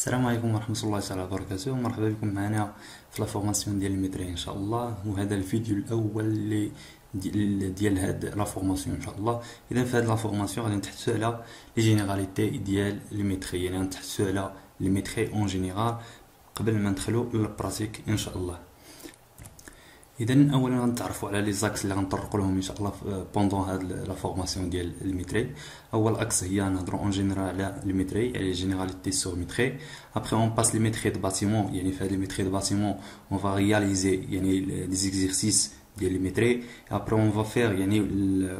السلام عليكم ورحمة الله تعالى وبركاته. مرحبا بكم معنا في لا فورماسيون ديال الميتري ان شاء الله، وهذا الفيديو الاول اللي ديال هاد لا فورماسيون ان شاء الله. اذا في هاد لا فورماسيون غادي نتحدثوا على لي جينيراليتي ديال الميتري، يعني نتحدثوا على الميتري اون جينيرال قبل ما ندخلوا للبراتيك ان شاء الله. اذا اولا غنتعرفوا على لي زاكس اللي غنطرقوا لهم ان شاء الله بوندون هاد لا فورماسيون ديال الميتري. اول اكس هي نهضروا اون جينيرال على الميتري، على جينيراليتي سور ميتري. ابري اون باس لي ميتري دو باتيمون، يعني في هاد لي ميتري دو باتيمون اون فا رياليزي يعني لي زيكزيرسيس ديال لي ميتري. ابري اون فا فير يعني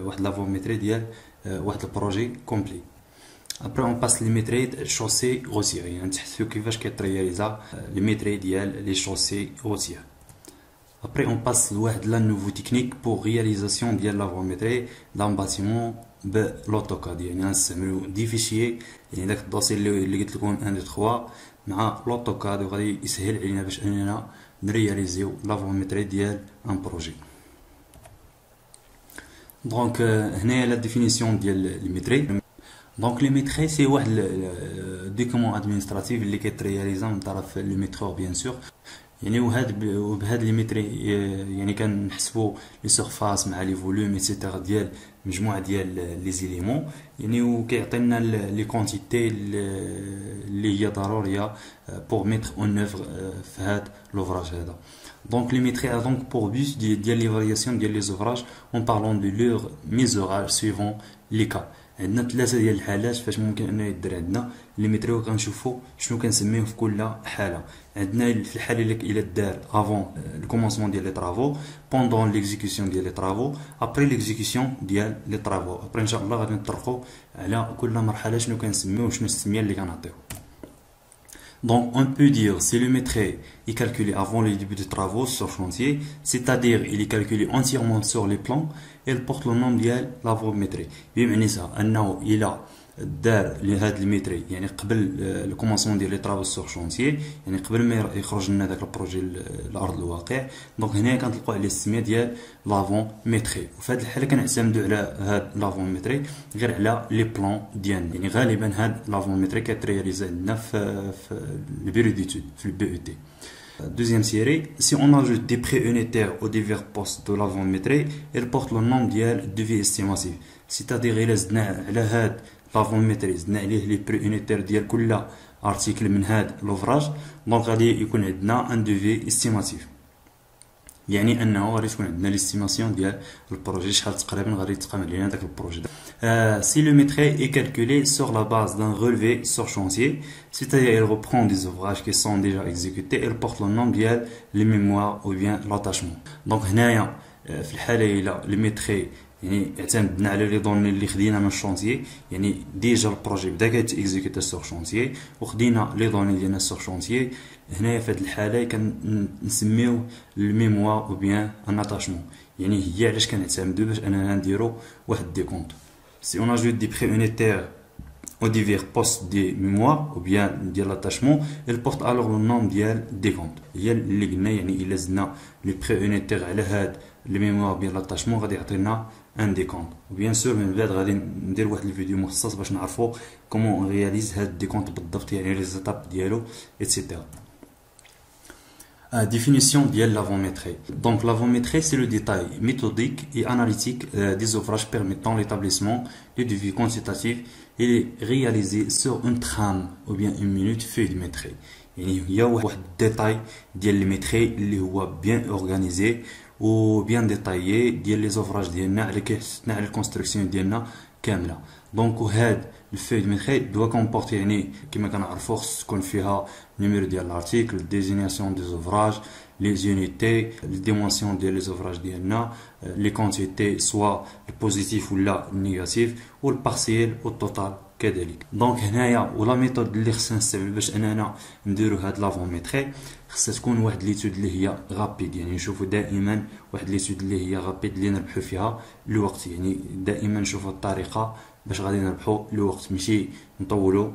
واحد لافوميتري ديال واحد البروجي كومبلي. ابري اون باس لي ميتري شوسي غوتيير، يعني نتحدثوا كيفاش كيترياليزا لي ميتري ديال لي شوسي غوتيير. Après, on passe à la nouvelle technique pour réalisation de la volumétrie dans le bâtiment de l'AutoCAD. يعني نستعملوا دي فيشيي، يعني داك الدوسي اللي قلت لكم 1 2 3 مع l'AutoCAD، وغادي يسهل علينا باش اننا نرياليزيو لا volumétrie ديال ان بروجي. دونك هنايا لا ديفينيسيون ديال الميتري. دونك لي ميتري سي واحد دوكيمون ادمينستراتيف اللي كيترياليزا من طرف لو ميترور بيان سور، يعني وبهاد لي ميتري يعني كنحسبوا لي سيرفاس مع لي فوليوم ايتترا ديال مجموعه ديال لي زيليمون، يعني وكيعطينا لي كونتيتي اللي هي ضروريه بور ميتر اون اوفر في هاد لوفراج هذا. دونك لي ميتري ا دونك بور بوس ديال ليفالياسيون ديال لي زوفراج اون بارلون دو لور ميزوراج سويفون لي كا. عندنا ثلاثه ديال الحالات فاش ممكن انه يدير عندنا لي ميتري، وكنشوفوا شنو كنسميوه في كل حاله. عندنا في الحاله اللي الا دار افون الكومونسمون ديال لي طرافو، بوندون ليكزيكسيون ديال لي طرافو، ابري ليكزيكسيون ديال لي طرافو. ابري ان شاء الله غادي نطرقوا على كل مرحله شنو كنسميوه وشنو السميه اللي كنعطيو. Donc on peut dire si le maîtrise est calculé avant le début des travaux sur chantier, c'est-à-dire il est calculé entièrement sur les plans, il porte le nom de la volumétrie. بمعنى انه الى دار لهاد الميتري يعني قبل الكومونسمون ديال لي طرافو سور شونتيي، يعني قبل ما يخرج لنا داك البروجي لارض الواقع. دونك هنا كنطلقوا عليه السميه ديال لافون ميتري، وفي هاد الحاله كنعتمدوا على هاد لافون ميتري غير على لي بلان ديالنا. يعني غالبا هاد لافون ميتري كترياليزا عندنا في البيرو ديتود في البي او تي. Deuxième série, si on ajoute des préunitaires aux divers postes de la volumétrie, elle porte le nom de devis estimatif. C'est-à-dire il زدنا على هاد لا فولوميتري زدنا عليه لي بريونيتير ديال كل ارتيكل من هاد لوفراج، دونك غادي يكون عندنا ان دوفي استيماتيف، يعني انه غادي تكون عندنا ليستيماسيون ديال البروجي شحال تقريبا غادي يتقام علينا داك البروجي. Si le maîtrise est calculé sur la base d'un relevé sur chantier, c'est-à-dire il reprend des ouvrages qui sont déjà exécutés, il porte le nom ديال les mémoires ou bien l'attachement. Donc هنايا في الحاله الى le maîtrise يعني اعتمدنا على لي دوني اللي خدينا من الشونتيي، يعني ديجا البروجي بدا كيتيكزيكوتا سور شونتيي وخدينا لي دوني ديالنا سور شونتيي. هنايا في هاد الحاله كنسميو الميموار او بيان ان اتاشمون، يعني هي علاش كنعتمدو باش اننا نديرو واحد دي كونط. سي اون اجوت دي بريونيتير او ديفير بوست دي ميموار او بيان ديال لاتاشمون، il porte alors le nom ديال دي كونط. هي اللي قلنا يعني الا زدنا لي بريونيتير على هاد لي ميموار بيان لاتاشمون غادي يعطينا ان دي كونط. وبيان سور من بعد غادي ندير واحد الفيديو مخصص باش نعرفوا كومون رياليز هاد دي كونط بالضبط، يعني لي زيتاب ديالو ايتترا. Définition de la volumétrie. Donc la volumétrie c'est le détail méthodique et analytique des ouvrages permettant l'établissement des devis quantitatifs et réalisés sur une trame ou bien une minute feuille de métrie. يعني هي واحد الديتاي ديال الميتري اللي هو بيان اورغانيزي و بيان ديتايي ديال لي زوفراج ديالنا على كيحسنا على الكونستركسيون ديالنا كامله. دونك وهاد الفوي دو ميتري دوا كومبورتي يعني كما كنعرفوا خص تكون فيها نيميرو ديال الارتيكل، ديزينياسيون دي زوفراج، لي زونيتي، لي ديمونسيون ديال لي زوفراج ديالنا، لي كونتيتي سوا البوزيتيف ولا النيجاتيف، والبارسيال والتوتال كذلك. دونك هنايا ولا ميثود اللي خصنا نستعمل باش اننا نديرو هاد لافوميتري خصها تكون واحد ليتود اللي هي غابيد، يعني نشوفوا دائما واحد ليتود اللي هي غابيد اللي نربحوا فيها الوقت، يعني دائما نشوفوا الطريقه باش غادي نربحوا الوقت، ماشي نطولوا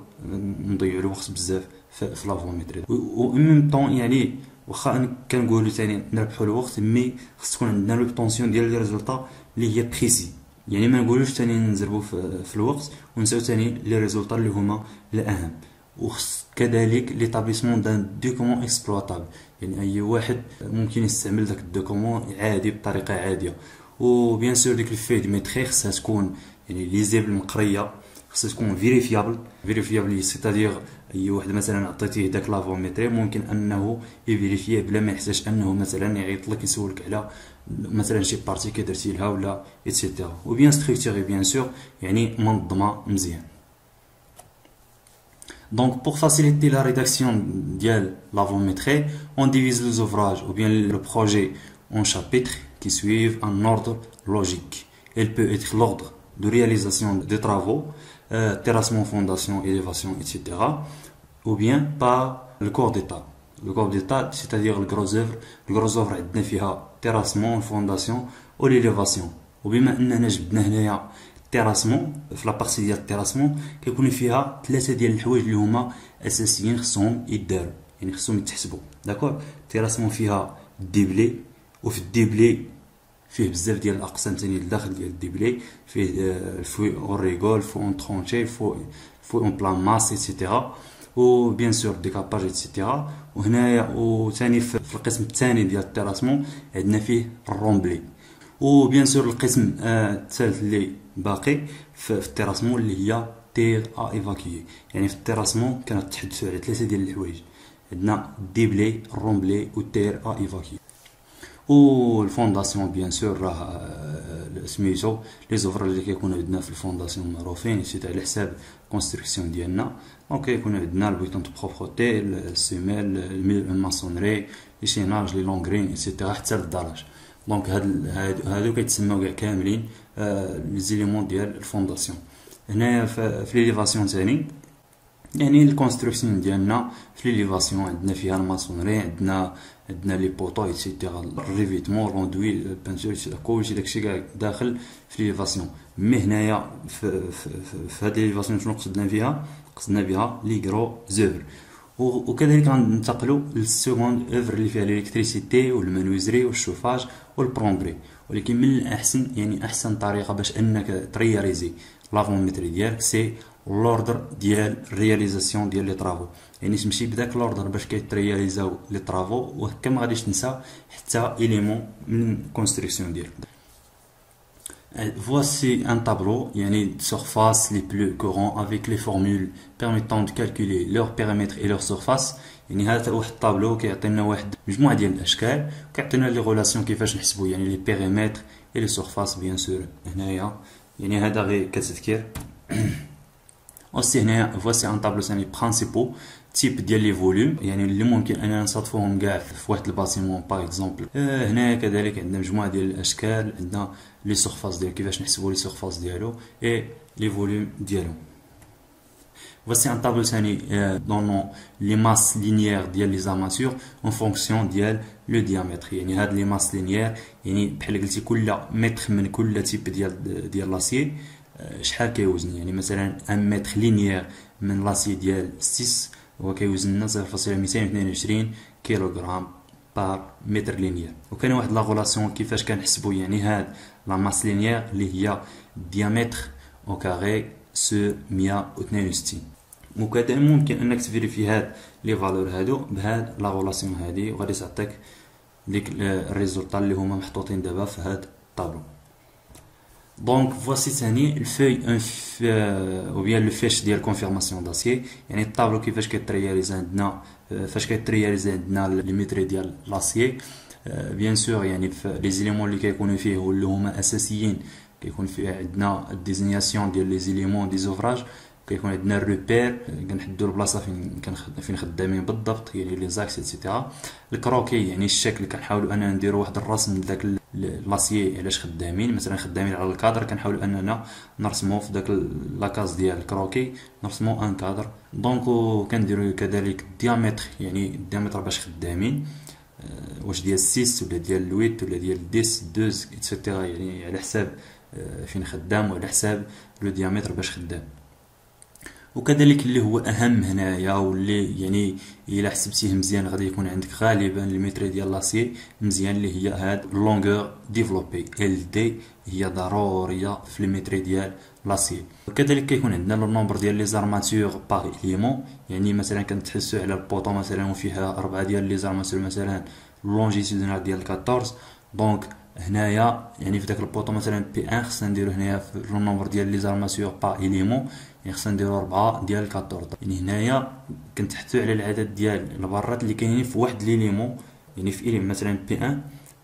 نضيعوا الوقت بزاف في لافوميتري. و ميم طون يعني واخا كنقولوا ثاني نربحوا الوقت، مي خص تكون عندنا لوبطونسيون ديال لي ريزولطا اللي هي بريسي، يعني ما نقولوش ثاني نزربوا في الوقت ونساو ثاني لي ريزولطا اللي هما الاهم. وكذلك ليتابليسمون دان دوكومون اكسبلوطابل، يعني اي واحد ممكن يستعمل داك الدوكومون عادي بطريقه عاديه. وبيان سور ديك الفي دو ميتري خصها تكون يعني ليزيبل مقريه، خصها تكون فيريفيابل سيتادير اي واحد مثلا عطيتيه داك لافوميتري ممكن انه يفيريفيه بلا ما يحتاج انه مثلا يعيط لك يسولك على مثلا شي بارتي كي درتي لها ولا ايتترا. وبيان ستركتوري بيان سور يعني منظمه مزيان. Donc, pour faciliter la rédaction de l'avométrie, on divise les ouvrages ou bien le projet en chapitres qui suivent un ordre logique. Il peut être l'ordre de réalisation des travaux, terrassement, fondation, élévation, etc. Ou bien par le corps d'état. Le corps d'état, c'est-à-dire le gros œuvre. Le gros œuvre, عندنا فيها terrassement, fondation ou l'élévation. وبما أننا جبنا هنايا التيراسمون في لابارتي ديال التيراسمون كيكونوا فيها ثلاثه ديال الحوايج اللي هما اساسيين خصهم يداروا، يعني خصهم يتحسبوا. داكور، التيراسمون فيها الديبلي، وفي الديبلي فيه بزاف ديال الاقسام ثاني الداخل ديال الديبلي، فيه الفوي اون ريغول، فوي اون ترونشي، فوي اون بلان ماس ايتترا، و بيان سور ديكاباج ايتترا. وهنايا وثاني في القسم الثاني ديال التيراسمون عندنا فيه الرومبلي. وبيان سور القسم الثالث اللي باقي في التيراسمون اللي هي تير ا ايفاكيي. يعني في التيراسمون كنتحدثوا على ثلاثه ديال الحوايج، عندنا الديبلي، الرومبلي، والتير ا ايفاكيي. والفونداسيون بيان سور راه سميتو لي زوفر اللي كيكونوا عندنا في الفونداسيون معروفين سيت على حساب الكونستركسيون ديالنا. دونك كيكونوا عندنا البويطون دو بروبرتي، السيميل، الماسونري، لي شيناج، لي لونغرين ايتترا حتى للدرج. دونك هادو كيتسموا كاع كاملين لي زيليمون ديال الفونداسيون. هنايا في ليليفاسيون ثاني يعني الكونستركسيون ديالنا في ليليفاسيون عندنا فيها الماسونري، عندنا لي بوطو ايتترا، الريفيتمون، روندوي، البانتور، كلشي داكشي كاع داخل في ليليفاسيون. مي هنايا في هاد ليليفاسيون شنو قصدنا بها لي غرو زوفر. وكذلك غننتقلوا للسكوند اوفر اللي فيها الالكتريسيتي والمنوزري والشوفاج والبرومبري. ولكن من الاحسن يعني احسن طريقه باش انك ترياليزي لافوميتري ديالك سي لوردر ديال رياليزاسيون ديال لي طرافو، يعني تمشي بداك لوردر باش كيترياليزاو لي طرافو، وهكا ما غاديش تنسى حتى اليمون من الكونستركسيون ديالك. Voici un tableau يعني de surface les plus courants avec les formules permettant de calculer leur périmètre et leur surface. يعني هذا واحد الطابلو كيعطينا واحد مجموعه ديال الاشكال وكيعطينا لي غولاسيون كيفاش نحسبوا يعني لي بيريمتر اي لي سورفاس بيان سور. هنايا يعني هذا غير كتذكير. اوسي هنايا فواسي ان طابلو ثاني برينسيبو تيب ديال لي فوليوم يعني اللي ممكن اننا نصادفوهم كاع في واحد الباسيمون باغ اكزومبل. هنايا كذلك عندنا مجموعه ديال الاشكال، عندنا لي سورفاس ديال كيفاش نحسبوا لي سورفاس ديالو اي لي فوليوم ديالو. Voici un tableau ثاني دونو لي ماس لينيير ديال لي زاماتور اون فونكسيون ديال لو ديامتر. يعني هاد لي ماس لينيير يعني بحال قلتي كل متر من كل تيب ديال لاسيي شحال كيوزن. يعني مثلا ان متر لينيير من لاسيي ديال 6 هو كيوزن 0.222 كيلوغرام بار متر لينيير. وكاين واحد لا غولاسيون كيفاش كنحسبوا يعني هاد لا ماس لينيير اللي هي ديامتر او كاري سو 162. وكذا ممكن انك تفيريفي هاد لي فالور هادو بهاد لا غولاسيون هادي وغادي تعطيك ديك الريزولطا اللي هما محطوطين دابا في هاد الطابلو. دونك فواسي ثاني الفوي او بيان لو فيش ديال كونفيرماسيون داسيي. يعني الطابلو كيفاش كيترياليزا عندنا فاش كيترياليزا عندنا لي ميتري ديال لاسيي بيان سور. يعني في لي زيليمون اللي كيكونوا فيه واللي هما اساسيين كيكون فيه عندنا الديزينياسيون ديال لي زيليمون دي زوفراج، كيكون عندنا الروبير كنحددوا البلاصه فين خدامين بالضبط يعني لي زاكس ايتترا. الكروكي يعني الشكل كنحاولوا اننا نديروا واحد الرسم لذاك لاسيي علاش خدامين. مثلا خدامين على الكادر كنحاولوا اننا نرسموا في داك لاكاز ديال الكروكي نرسموا ان كادر. دونك كنديروا كذلك الديامتر يعني الديامتر باش خدامين واش ديال 6 ولا ديال 8 ولا ديال 10 12 ايتترا يعني على حساب فين خدام وعلى حساب لو ديامتر باش خدام. وكذلك اللي هو اهم هنايا واللي يعني الا حسبتيه مزيان غادي يكون عندك غالبا المتري ديال لاسي مزيان، اللي هي هاد لونغور ديفلوبي ال دي، هي ضروريه في المتري ديال لاسي. وكذلك كيكون عندنا لو نومبر ديال لي زارماتور باغ اليمون، يعني مثلا كنتحسو على البوطو مثلا وفيها 4 ديال لي زارماتور مثلا لونجيتودينال ديال 14. دونك هنايا يعني في داك البوطو مثلا بي 1 خصنا نديرو هنايا في لو نومبر ديال لي زارماتور باغ اليمون، يعني خصنا نديرو 4 ديال 14. يعني هنايا كنتحدثوا على العدد ديال البرات اللي كاينين في واحد ليليمون، يعني في إليم مثلا بي 1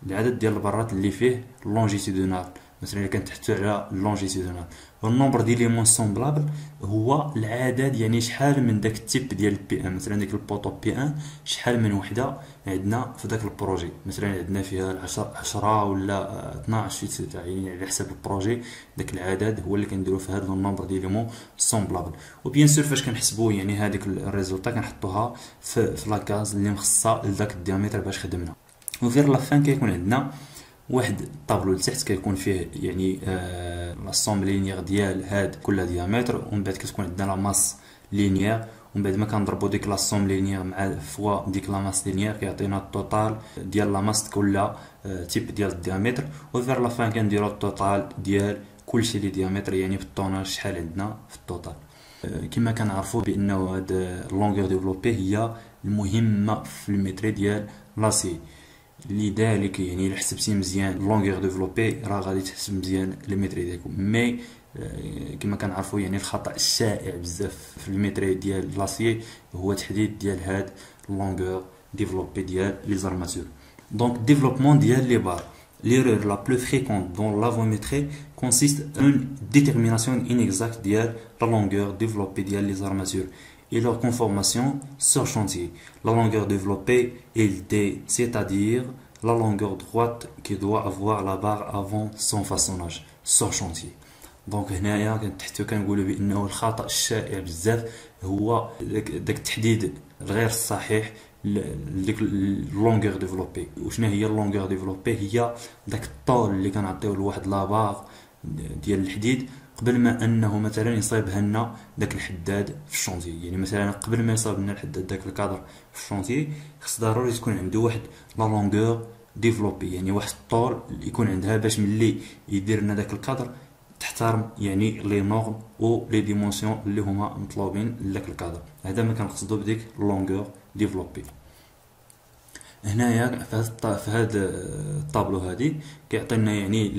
العدد ديال البرات اللي فيه لونجيتودينال، مثلا الا كنتحدثوا على لونجيتودينال. والنومبر ديال ليمون سومبلابل هو العدد، يعني شحال من داك التيب ديال بي 1، مثلا ديك البوطو بي 1 شحال من وحده عندنا في داك البروجي، مثلا عندنا فيها 10 ولا 12 يعني على حسب البروجي داك العدد هو اللي كنديرو في هذا النومبر ديال ليمون سومبلابل. وبيان سور فاش كنحسبوا يعني هذيك الريزولطا كنحطوها في لاكاز اللي مخصصه لذاك الديامتر باش خدمنا. وفير لافان كيكون عندنا واحد الطابلو لتحت كيكون فيه يعني لاسومبل لينيير ديال هاد كل ديامتر، ومن بعد كتكون عندنا لا ماس لينيير، ومن بعد ما كنضربوا ديك لاسومبل لينيير مع فوا ديك لا ماس لينيير كيعطينا التوتال ديال لا ماس كل تيب ديال الديامتر. وفير لا فان كنديروا التوتال ديال كلشي لي ديامتر، يعني بالطوناج شحال عندنا في التوتال. كما كنعرفوا بانه هاد لونغور ديفلوبي هي المهمه في المتري ديال لاسي، لذلك يعني الا حسبتي مزيان لونغور ديفلوبي راه غادي تحسب مزيان المتري ديالكم. مي كما كنعرفوا يعني الخطا الشائع بزاف في المتري ديال لاسي هو تحديد ديال هاد لونغور ديفلوبي ديال لي زارماتور. دونك développement ديال لي بار. L'erreur la plus fréquente dans l'avométrie consiste en une détermination inexacte ديال la longueur développée ديال les armatures et leur conformation sur chantier. La longueur développée est LD, c'est-à-dire la longueur droite qui doit avoir la barre avant son façonnage sur chantier. دونك هنايا حتى كنقولوا بانه الخطا الشائع بزاف هو داك التحديد الغير الصحيح لديك لونغور ديفلوبي. وشنا هي لونغور ديفلوبي؟ هي داك الطول اللي كنعطيوه لواحد لاباغ ديال الحديد قبل ما انه مثلا يصيبها لنا داك الحداد في الشونتي. يعني مثلا قبل ما يصيب لنا الحداد داك الكادر في الشونتي خص ضروري تكون عنده واحد لا لونغور ديفلوبي، يعني واحد الطول يكون عندها باش ملي يدير لنا داك الكادر تحترم يعني لي نورم او لي ديمونسيون اللي هما مطلوبين لذاك الكادر. هذا ما كنقصدو بديك لونغور ديفلوبي. هنايا في هذا الطابلو هادي كيعطينا يعني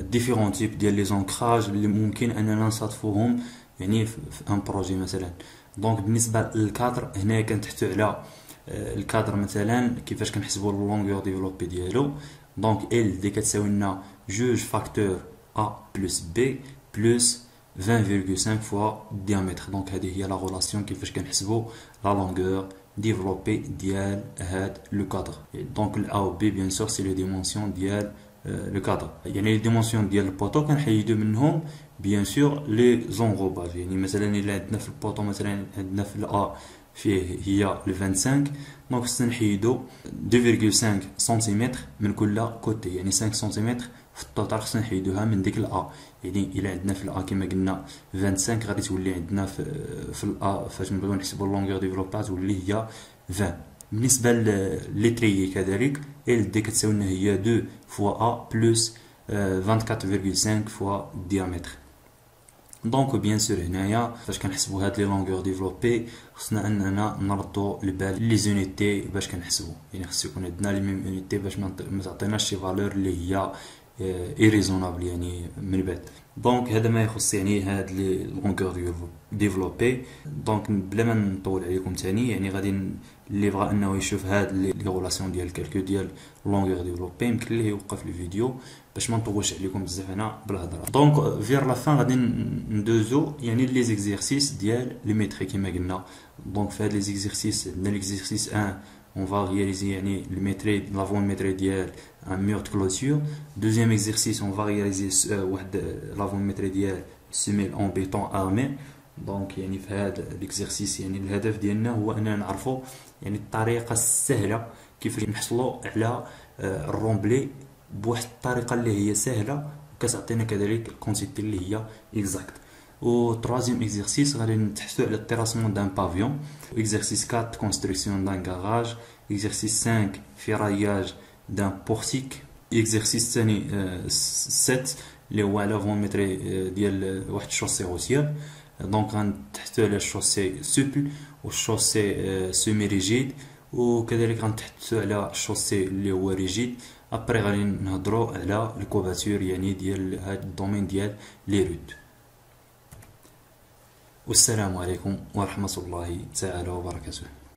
ديفيرون تيب ديال لي زونكراج اللي ممكن اننا نصادفوهم يعني في ان بروجي مثلا. دونك بالنسبه للكادر هنايا كنتحتو على الكادر مثلا كيفاش كنحسبوا لونغور ديفلوبي ديالو. دونك ال دي كتساوي لنا جوج فاكتور A plus B plus 20,5 fois diamètre. Donc هذه هي لا غولاسيون كيفاش كنحسبوا لا لونغور ديفلوبي ديال هاد لو كادر. دونك ال A و B بيان سور سي لي ديمونسيون ديال لو كادر، يعني لي ديمونسيون ديال البوطو كنحيدو منهم بيان سور لي زونغوباج. يعني مثلا الا عندنا في البوطو مثلا عندنا في الA فيه هي ل 25، دونك خصنا نحيدو 2,5 سنتيمتر من كل كوتي، يعني 5 سنتيمتر في التوتال خصنا نحيدوها من ديك الA. يعني الا عندنا في الA كما قلنا 25 غادي تولي عندنا في الA فاش نبغيو نحسبوا لونغور ديفلوبا تولي هي 20. بالنسبه لي تريي كذلك ال دي كتساوي لنا هي 2 فوا A بلس 24,5 فوا ديامتر. دونك بيان سور هنايا فاش كنحسبوا هاد لي لونغور ديفلوبي خصنا اننا نردو البال لي زونيتي باش كنحسبوا، يعني خص يكون عندنا لي ميم اونيتي باش ما تعطيناش شي فالور اللي هي ايريزونابل يعني من بعد. دونك هذا ما يخص يعني هاد لي لونغور ديفلوبي. دونك بلا ما نطول عليكم ثاني يعني غادي اللي بغى انه يشوف هاد لي غولاسيون ديال الكالكول ديال لونغور ديفلوبي يمكن ليه يوقف الفيديو باش ما نطولش عليكم بزاف انا بالهضره. دونك فير لا فان غادي ندوزو يعني لي زيكزيرسيس ديال لي ميتري كما قلنا. دونك في هاد لي زيكزيرسيس عندنا ليكزيرسيس 1 on va réaliser يعني l'avant-métré ديال un mur de clôture. Deuxième exercice on va réaliser واحد l'avant-métré ديال semelle en béton armé. دونك يعني في هذا الاكزرسيس يعني الهدف ديالنا هو اننا نعرفوا يعني الطريقه السهله كيفاش نحصلوا على الرومبلي بواحد الطريقه اللي هي سهله وكتعطينا كذلك الكونتيتي اللي هي اكزاكت. و troisième exercice غادي نتحدثوا على التيراسمون دان بافيون. exercice 4 construction d'un garage. exercice 5 ferraillage d'un portique. exercice ثاني 7 اللي هو على فونمتري ديال واحد الشوسي روسيير. دونك غنتحدثوا على الشوسي سوبل والشوسي سيمي ريجيد، وكذلك غنتحدثوا على الشوسي اللي هو ريجيد. ابري غادي نهضروا على الكوفاتور يعني ديال هاد الدومين ديال لي روت. والسلام عليكم ورحمة الله تعالى وبركاته.